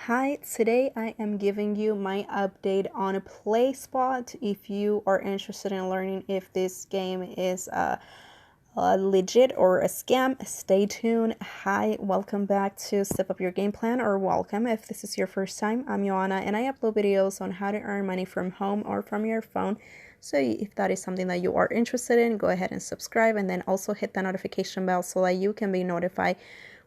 Hi, today I am giving you my update on PlaySpot. If you are interested in learning if this game is legit or a scam, stay tuned. Hi, welcome back to Step Up Your Game Plan, or welcome if this is your first time. I'm Joanna and I upload videos on how to earn money from home or from your phone. So if that is something that you are interested in, go ahead and subscribe, and then also hit the notification bell so that you can be notified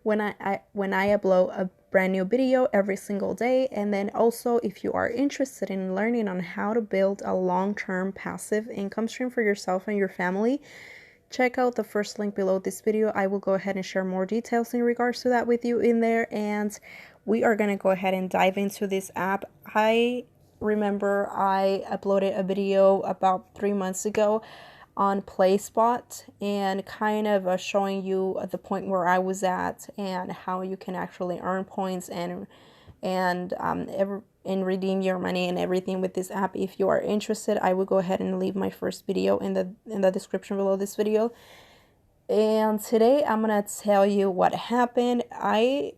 when I upload a brand new video every single day. And then also, if you are interested in learning on how to build a long-term passive income stream for yourself and your family, check out the first link below this video. I will go ahead and share more details in regards to that with you in there, and we are going to go ahead and dive into this app. I remember I uploaded a video about 3 months ago on PlaySpot and kind of showing you the point where I was at and how you can actually earn points and redeem your money and everything with this app. If you are interested, I will go ahead and leave my first video in the description below this video. And today I'm gonna tell you what happened. I'm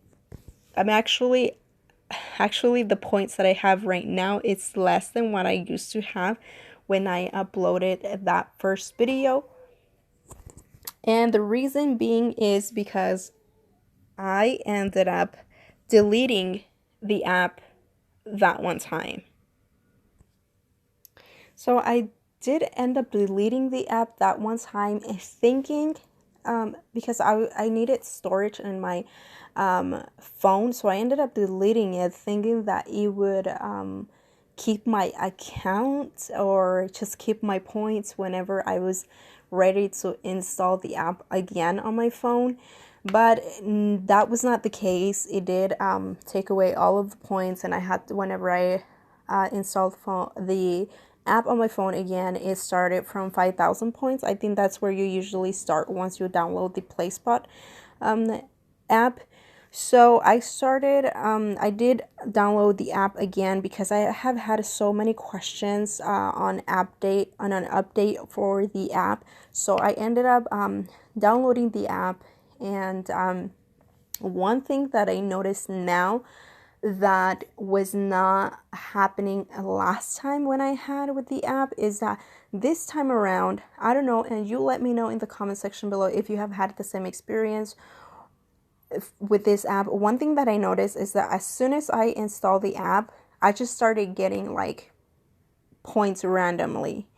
actually the points that I have right now, it's less than what I used to have when I uploaded that first video. And the reason being is because I ended up deleting the app that one time. So I did end up deleting the app that one time, thinking because I needed storage in my phone, so I ended up deleting it thinking that it would keep my account or just keep my points whenever I was ready to install the app again on my phone. But that was not the case. It did take away all of the points, and I had to, whenever I installed the app on my phone again, it started from 5,000 points. I think that's where you usually start once you download the PlaySpot app. So I did download the app again because I have had so many questions on an update for the app. So I ended up downloading the app, and one thing that I noticed now that was not happening last time when I had with the app is that this time around, I don't know, and you let me know in the comment section below if you have had the same experience with this app. One thing that I noticed is that as soon as I install the app, I just started getting like points randomly.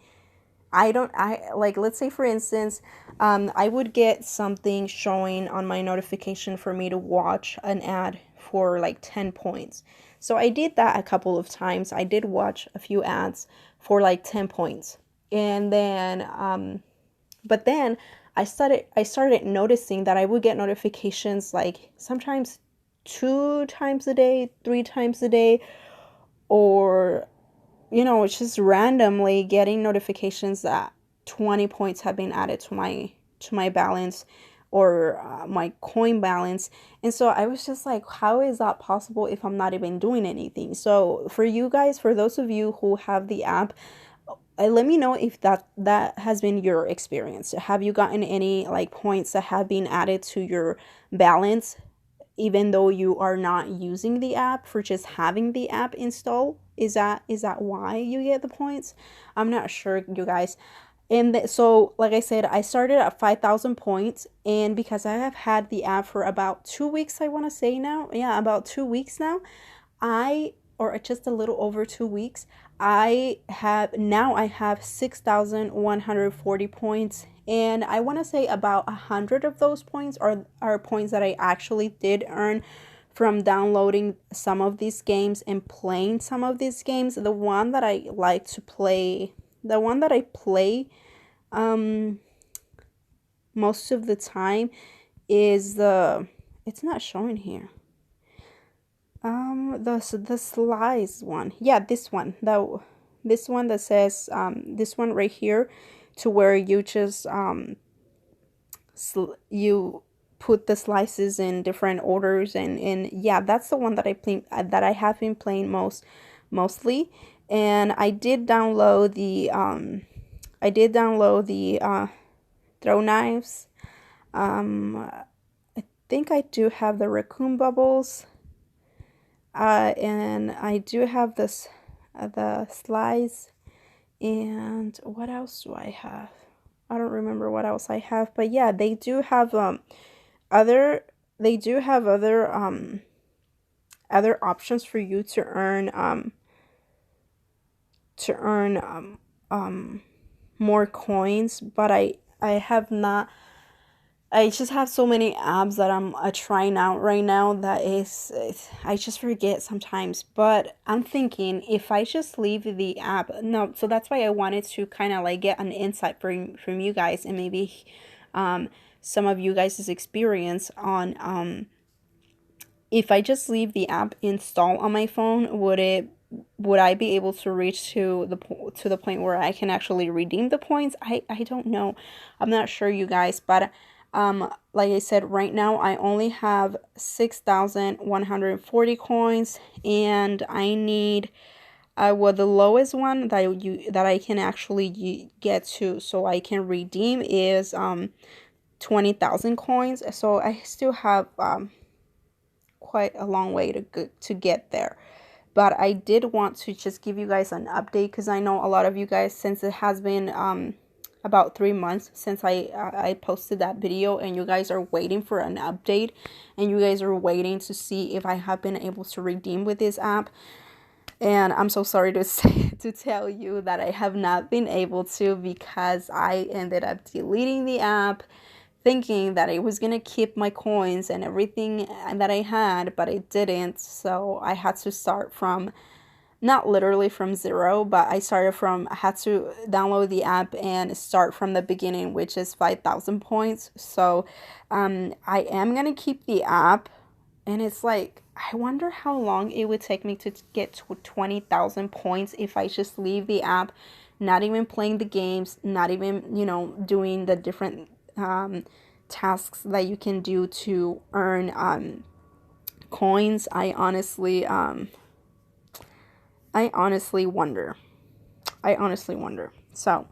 Let's say for instance, I would get something showing on my notification for me to watch an ad for like 10 points. So I did that a couple of times. I did watch a few ads for like 10 points. And then but then I started noticing that I would get notifications like sometimes 2 times a day, 3 times a day, or it's just randomly getting notifications that 20 points have been added to my balance, or my coin balance. And so I was just like, how is that possible if I'm not even doing anything? So for you guys, for those of you who have the app, let me know if that has been your experience. Have you gotten any like points that have been added to your balance even though you are not using the app, for just having the app installed? Is that why you get the points? I'm not sure, you guys. And so like I said, I started at 5,000 points, and because I have had the app for about 2 weeks, I want to say now, yeah, about 2 weeks now, or just a little over 2 weeks, I have 6,140 points, and I want to say about 100 of those points are points that I actually did earn from downloading some of these games and playing some of these games. The one that I like to play, the one that I play most of the time is it's not showing here. The slice one. Yeah, this one. This one that says this one right here, to where you just you put the slices in different orders, and yeah, that's the one that I have been playing mostly. And I did download the throw knives. I think I do have the raccoon bubbles. And I do have this the slides. And what else do I have? I don't remember what else I have, but yeah, they do have other they do have other options for you to earn more coins, but I have not. I just have so many apps that I'm trying out right now that I just forget sometimes. But I'm thinking if I just leave the app, no, so that's why I wanted to kind of like get an insight from you guys, and maybe um some of you guys' experience on if I just leave the app installed on my phone, would I be able to reach to the point where I can actually redeem the points? I don't know. I'm not sure, you guys, but like I said, right now I only have 6,140 coins, and I need well, the lowest one that I can actually get to so I can redeem is 20,000 coins. So I still have quite a long way to get there. But I did want to just give you guys an update because I know a lot of you guys, since it has been about 3 months since I posted that video, and you guys are waiting for an update, and you guys are waiting to see if I have been able to redeem with this app. And I'm so sorry to say, to tell you that I have not been able to, because I ended up deleting the app thinking that I was gonna keep my coins and everything that I had, but I didn't. So I had to start from, not literally from zero, but I had to download the app and start from the beginning, which is 5,000 points. So I am gonna keep the app, and it's like, I wonder how long it would take me to get to 20,000 points if I just leave the app, not even playing the games, not even, doing the different tasks that you can do to earn coins. I honestly wonder. I honestly wonder. So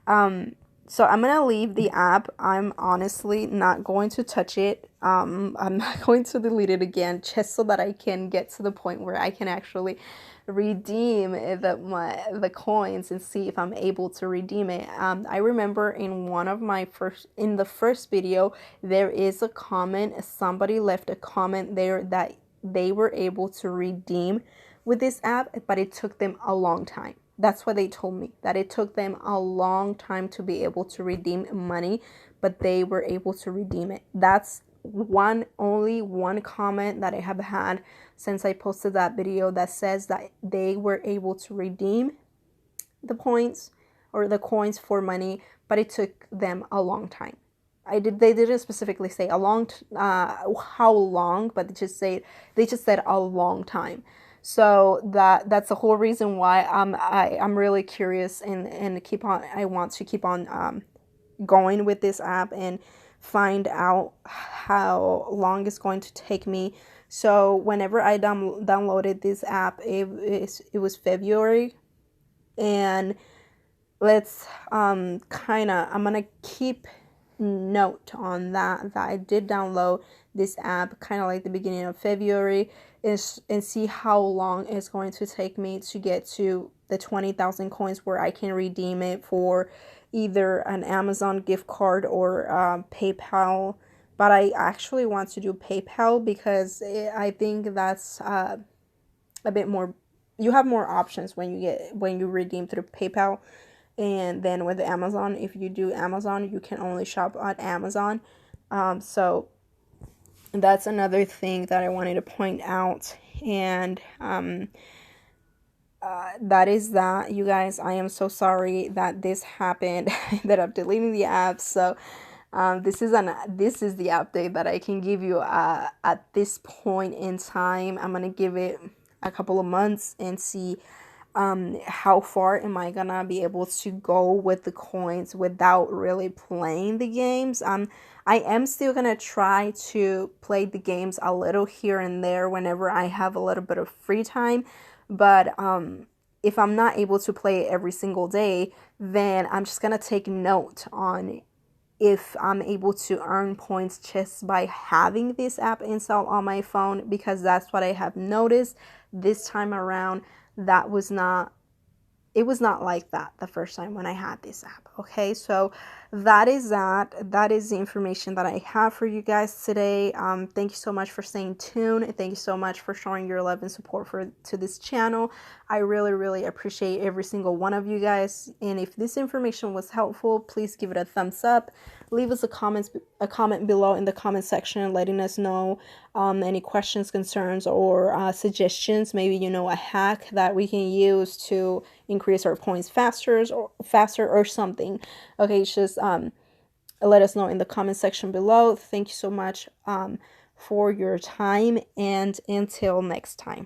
I'm gonna leave the app. I'm honestly not going to touch it. I'm not going to delete it again, just so that I can get to the point where I can actually redeem the coins and see if I'm able to redeem it. I remember in the first video, there is a comment. Somebody left a comment there that they were able to redeem with this app, but it took them a long time. That's what they told me, that it took them a long time to be able to redeem money, but they were able to redeem it. That's only one comment that I have had since I posted that video that says that they were able to redeem the points or the coins for money, but it took them a long time. They didn't specifically say how long, but they just said a long time. So that's the whole reason why I'm really curious, and I want to keep on going with this app and find out how long it's going to take me. So whenever I downloaded this app, it was February, and let's I'm gonna keep note on that I did download this app kind of like the beginning of February, and see how long it's going to take me to get to the 20,000 coins where I can redeem it for either an Amazon gift card or PayPal. But I actually want to do PayPal because I think that's a bit more, you have more options when you redeem through PayPal. And then with Amazon, if you do Amazon, you can only shop at Amazon. So that's another thing that I wanted to point out. And that is that, you guys. I am so sorry that this happened. That I'm deleting the app. So this is the update that I can give you at this point in time. I'm gonna give it a couple of months and see how far am I gonna be able to go with the coins without really playing the games. I am still gonna try to play the games a little here and there whenever I have a little bit of free time, but if I'm not able to play it every single day, then I'm just gonna take note on if I'm able to earn points just by having this app installed on my phone, because that's what I have noticed this time around. That was not It was not like that the first time when I had this app. Okay, so that is the information that I have for you guys today. Thank you so much for staying tuned. Thank you so much for showing your love and support to this channel. I really appreciate every single one of you guys. And if this information was helpful, please give it a thumbs up. Leave us a comment below in the comment section, letting us know any questions, concerns, or suggestions. Maybe you know a hack that we can use to increase our points faster or something. Okay, just let us know in the comment section below. Thank you so much for your time, and until next time.